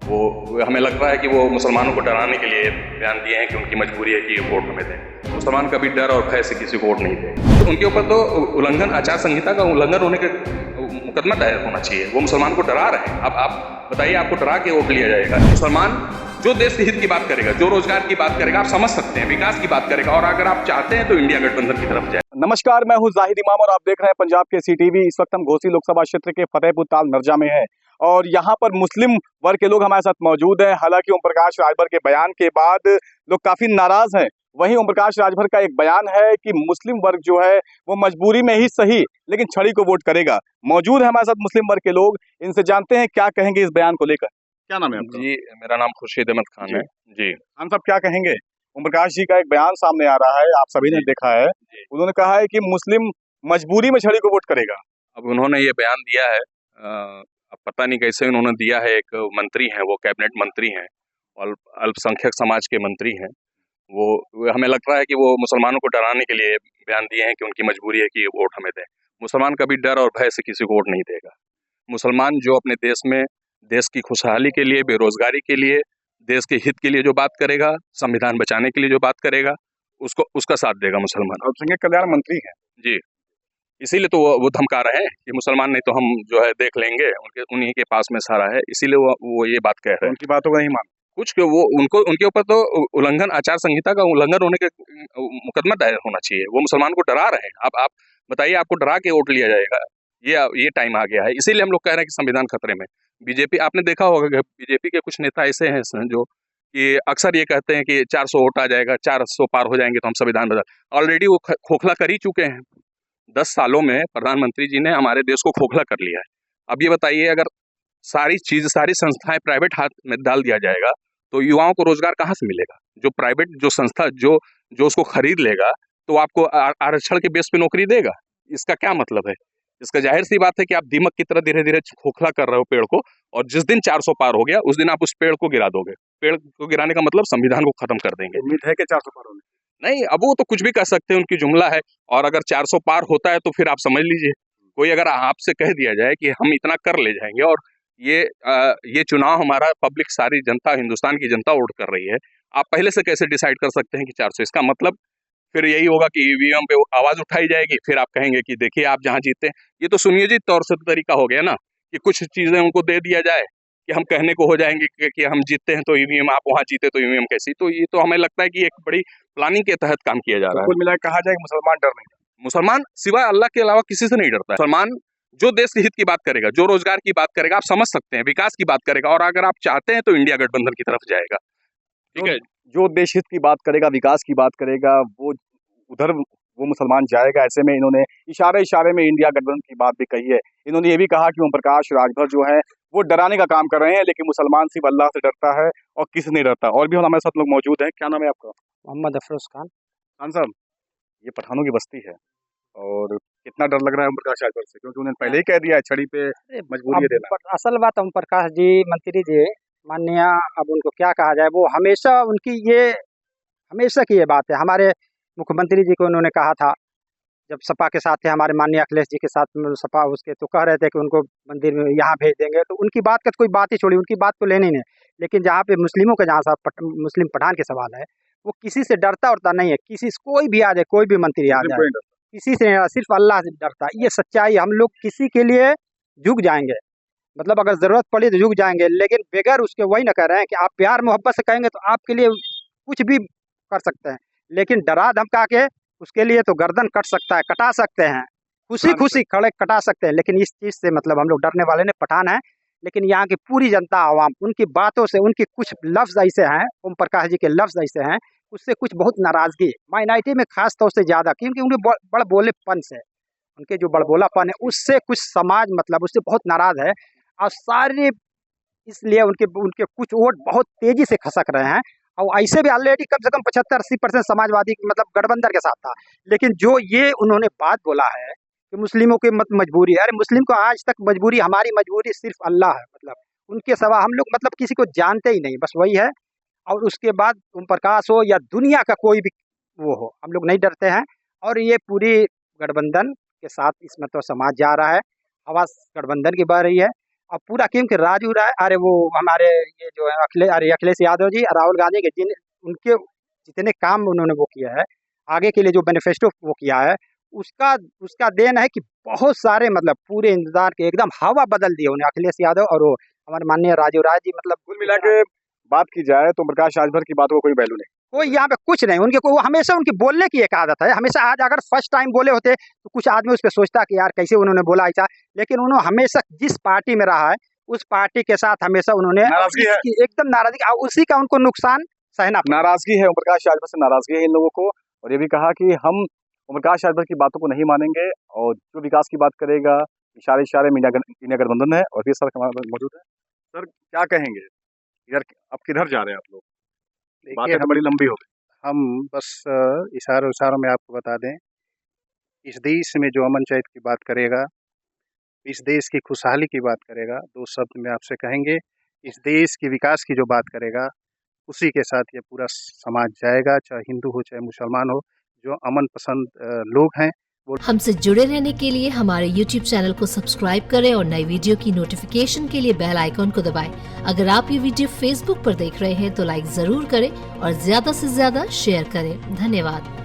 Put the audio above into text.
वो हमें लग रहा है कि वो मुसलमानों को डराने के लिए बयान दिए हैं कि उनकी मजबूरी है कि ये वोट हमें दें। मुसलमान कभी डर और भय से किसी को वोट नहीं दें। तो उनके ऊपर तो उल्लंघन, आचार संहिता का उल्लंघन होने के मुकदमा दायर होना चाहिए। वो मुसलमान को डरा रहे हैं। अब आप बताइए, आपको डरा के वोट लिया जाएगा? मुसलमान जो देश के हित की बात करेगा, जो रोजगार की बात करेगा, आप समझ सकते हैं, विकास की बात करेगा, और अगर आप चाहते हैं तो इंडिया गठबंधन की तरफ जाए। नमस्कार, मैं हूं जाहिद इमाम और आप देख रहे हैं पंजाब के सीटीवी। इस वक्त हम घोसी लोकसभा क्षेत्र के फतेहपुर ताल नरजा में हैं और यहां पर मुस्लिम वर्ग के लोग हमारे साथ मौजूद हैं। हालांकि ओम प्रकाश राजभर के बयान के बाद लोग काफी नाराज हैं। वहीं ओम प्रकाश राजभर का एक बयान है कि मुस्लिम वर्ग जो है वो मजबूरी में ही सही लेकिन छड़ी को वोट करेगा। मौजूद है हमारे साथ मुस्लिम वर्ग के लोग, इनसे जानते हैं क्या कहेंगे इस बयान को लेकर। क्या नाम है आपका? जी, मेरा नाम खुर्शीद अहमद खान है। जी, हम सब क्या कहेंगे? ओम प्रकाश जी का एक बयान सामने आ रहा है, आप सभी ने देखा है। उन्होंने कहा है कि मुस्लिम मजबूरी में छड़ी को वोट करेगा। अब उन्होंने ये बयान दिया है, अब पता नहीं कैसे उन्होंने दिया है। एक मंत्री हैं, वो कैबिनेट मंत्री हैं और अल्पसंख्यक समाज के मंत्री हैं। वो हमें लग रहा है कि वो मुसलमानों को डराने के लिए बयान दिए हैं कि उनकी मजबूरी है कि ये वोट हमें दें। मुसलमान कभी डर और भय से किसी को वोट नहीं देगा। मुसलमान जो अपने देश में, देश की खुशहाली के लिए, बेरोजगारी के लिए, देश के हित के लिए जो बात करेगा, संविधान बचाने के लिए जो बात करेगा, उसका साथ देगा मुसलमान। अल्पसंख्यक कल्याण मंत्री है जी, इसीलिए तो वो धमका रहे हैं कि मुसलमान नहीं तो हम जो है देख लेंगे, उन्हीं के पास में सारा है, इसीलिए वो ये बात कह रहे हैं। उनकी बातों को नहीं मान कुछ के वो उनके ऊपर तो उल्लंघन, आचार संहिता का उल्लंघन होने के मुकदमा दायर होना चाहिए। वो मुसलमान को डरा रहे हैं। अब आप बताइए, आपको डरा के वोट लिया जाएगा? ये टाइम आ गया है। इसीलिए हम लोग कह रहे हैं कि संविधान खतरे में। बीजेपी, आपने देखा होगा कि बीजेपी के कुछ नेता ऐसे हैं जो कि अक्सर ये कहते हैं कि 400 वोट आ जाएगा, 400 पार हो जाएंगे तो हम संविधान बदल। ऑलरेडी वो खोखला कर ही चुके हैं। 10 सालों में प्रधानमंत्री जी ने हमारे देश को खोखला कर लिया है। अब ये बताइए, अगर सारी चीज, सारी संस्थाएं प्राइवेट हाथ में डाल दिया जाएगा तो युवाओं को रोजगार कहाँ से मिलेगा? जो प्राइवेट, जो संस्था जो जो उसको खरीद लेगा तो आपको आरक्षण के बेस पे नौकरी देगा? इसका क्या मतलब है? इसका जाहिर सी बात है कि आप दीमक की तरह धीरे धीरे खोखला कर रहे हो पेड़ को, और जिस दिन 400 पार हो गया उस दिन आप उस पेड़ को गिरा दोगे। पेड़ को गिराने का मतलब संविधान को खत्म कर देंगे। उम्मीद है कि 400 पार होने। नहीं, अब वो तो कुछ भी कर सकते हैं, उनकी जुमला है। और अगर 400 पार होता है तो फिर आप समझ लीजिए, कोई अगर आपसे कह दिया जाए कि हम इतना कर ले जाएंगे, और ये चुनाव हमारा पब्लिक, सारी जनता, हिंदुस्तान की जनता वोट कर रही है, आप पहले से कैसे डिसाइड कर सकते हैं कि 400? इसका मतलब फिर यही होगा कि ईवीएम पे आवाज उठाई जाएगी, फिर आप कहेंगे कि देखिए आप जहां जीते हैं। ये तो सुनियोजित तौर से तरीका हो गया ना, कि कुछ चीजें उनको दे दिया जाए कि हम कहने को हो जाएंगे कि हम जीतते हैं तो ईवीएम, आप वहां जीते तो ईवीएम कैसी। तो ये तो हमें लगता है कि एक बड़ी प्लानिंग के तहत काम किया जा रहा है। कुल मिला कहा जाए कि मुसलमान डर नहीं। मुसलमान सिवाय अल्लाह के अलावा किसी से नहीं डरता है। मुसलमान जो देश के हित की बात करेगा, जो रोजगार की बात करेगा, आप समझ सकते हैं, विकास की बात करेगा, और अगर आप चाहते हैं तो इंडिया गठबंधन की तरफ जाएगा। ठीक है, जो देश हित की बात करेगा, विकास की बात करेगा, वो उधर वो मुसलमान जाएगा। ऐसे में इन्होंने इशारे इशारे में इंडिया गठबंधन की बात भी कही है। इन्होंने ये भी कहा कि ओम प्रकाश राजभर जो है वो डराने का काम कर रहे हैं, लेकिन मुसलमान सिर्फ अल्लाह से डरता है और किसी नहीं डरता। और भी हमारे साथ लोग मौजूद हैं। क्या नाम है आपका? मोहम्मद अफरोज खान। खान साहब, ये पठानों की बस्ती है और कितना डर लग रहा है ओम प्रकाश राजभर से, क्योंकि उन्होंने पहले ही कह दिया है छड़ी पे मजबूरी है देना। असल बात ओम प्रकाश जी, मंत्री जी माननीय, अब उनको क्या कहा जाए, वो हमेशा उनकी ये हमेशा की ये बात है। हमारे मुख्यमंत्री जी को उन्होंने कहा था, जब सपा के साथ थे, हमारे माननीय अखिलेश जी के साथ में, सपा उसके तो कह रहे थे कि उनको मंदिर में यहाँ भेज देंगे, तो उनकी बात का तो कोई बात ही छोड़ी, उनकी बात तो लेनी नहीं। लेकिन जहाँ पे मुस्लिमों का, जहाँ मुस्लिम पठान के सवाल है, वो किसी से डरता उड़ता नहीं है। किसी से कोई भी आ जाए, कोई भी मंत्री आ जाए, किसी से नहीं डरता, सिर्फ अल्लाह से डरता। ये सच्चाई। हम लोग किसी के लिए झुक जाएंगे, मतलब अगर जरूरत पड़ी तो झुक जाएंगे, लेकिन बगैर उसके वही ना कह रहे हैं कि आप प्यार मोहब्बत से कहेंगे तो आपके लिए कुछ भी कर सकते हैं, लेकिन डरा धमका के उसके लिए तो गर्दन कट सकता है, कटा सकते हैं, खुशी खुशी खड़े कटा सकते हैं। लेकिन इस चीज़ से मतलब हम लोग डरने वाले नहीं। पठान है, लेकिन यहाँ की पूरी जनता, आवाम, उनकी बातों से, उनकी कुछ लफ्ज़ ऐसे हैं, ओम प्रकाश जी के लफ्ज़ ऐसे हैं, उससे कुछ बहुत नाराज़गी माइनॉरिटी में खास तौर से ज़्यादा, क्योंकि उनके बड़ बोलेपन से, उनके जो बड़बोलापन है उससे कुछ समाज मतलब उससे बहुत नाराज़ है। और सारे इसलिए उनके उनके कुछ वोट बहुत तेज़ी से खसक रहे हैं। और ऐसे भी ऑलरेडी कम से कम 75-80% समाजवादी मतलब गठबंधन के साथ था। लेकिन जो ये उन्होंने बात बोला है कि मुस्लिमों की मजबूरी है, अरे मुस्लिम को आज तक मजबूरी, हमारी मजबूरी सिर्फ अल्लाह है। मतलब उनके सिवा हम लोग मतलब किसी को जानते ही नहीं, बस वही है। और उसके बाद ओम प्रकाश हो या दुनिया का कोई भी वो हो, हम लोग नहीं डरते हैं। और ये पूरी गठबंधन के साथ इसमें तो समाज जा रहा है, हवा गठबंधन की बह रही है। और पूरा क्योंकि राजू राय, अरे वो हमारे ये जो है अखिलेश यादव जी, राहुल गांधी के उनके जितने काम उन्होंने वो किया है, आगे के लिए जो मैनिफेस्टो वो किया है, उसका उसका देन है कि बहुत सारे मतलब पूरे इंतजार के एकदम हवा बदल दी उन्हें अखिलेश यादव और वो हमारे माननीय राजू राय जी। मतलब कुल मिला के बात की जाए तो प्रकाश राजभर की बातों को कोई वैल्यू नहीं। कोई यहाँ पे कुछ नहीं, उनके वो हमेशा उनकी बोलने की एक आदत है हमेशा। आज अगर फर्स्ट टाइम बोले होते तो कुछ आदमी उस पर सोचता कि यार कैसे उन्होंने बोला ऐसा, लेकिन उन्होंने हमेशा जिस पार्टी में रहा है उस पार्टी के साथ हमेशा उन्होंने नाराजगी है, एकदम नाराजगी, उसी का उनको नुकसान सहना पड़ा। नाराजगी है, ओम प्रकाश राजभर से नाराजगी है इन लोगों को। और ये भी कहा कि हम ओम प्रकाश राजभर की बातों को नहीं मानेंगे और जो विकास की बात करेगा इशारे इशारे में इंडिया गठबंधन है। और ये सर हमारे मौजूद है। सर क्या कहेंगे, इधर अब किधर जा रहे हैं आप लोग? बातें देखिए, तो बड़ी लंबी हो गई। हम बस इशारों इशारों में आपको बता दें, इस देश में जो अमन चैन की बात करेगा, इस देश की खुशहाली की बात करेगा, 2 शब्द में आपसे कहेंगे, इस देश की विकास की जो बात करेगा, उसी के साथ ये पूरा समाज जाएगा, चाहे हिंदू हो चाहे मुसलमान हो। जो अमन पसंद लोग हैं वो हमसे जुड़े रहने के लिए हमारे YouTube चैनल को सब्सक्राइब करें और नई वीडियो की नोटिफिकेशन के लिए बेल आइकॉन को दबाएं। अगर आप ये वीडियो Facebook पर देख रहे हैं तो लाइक जरूर करें और ज्यादा से ज्यादा शेयर करें। धन्यवाद।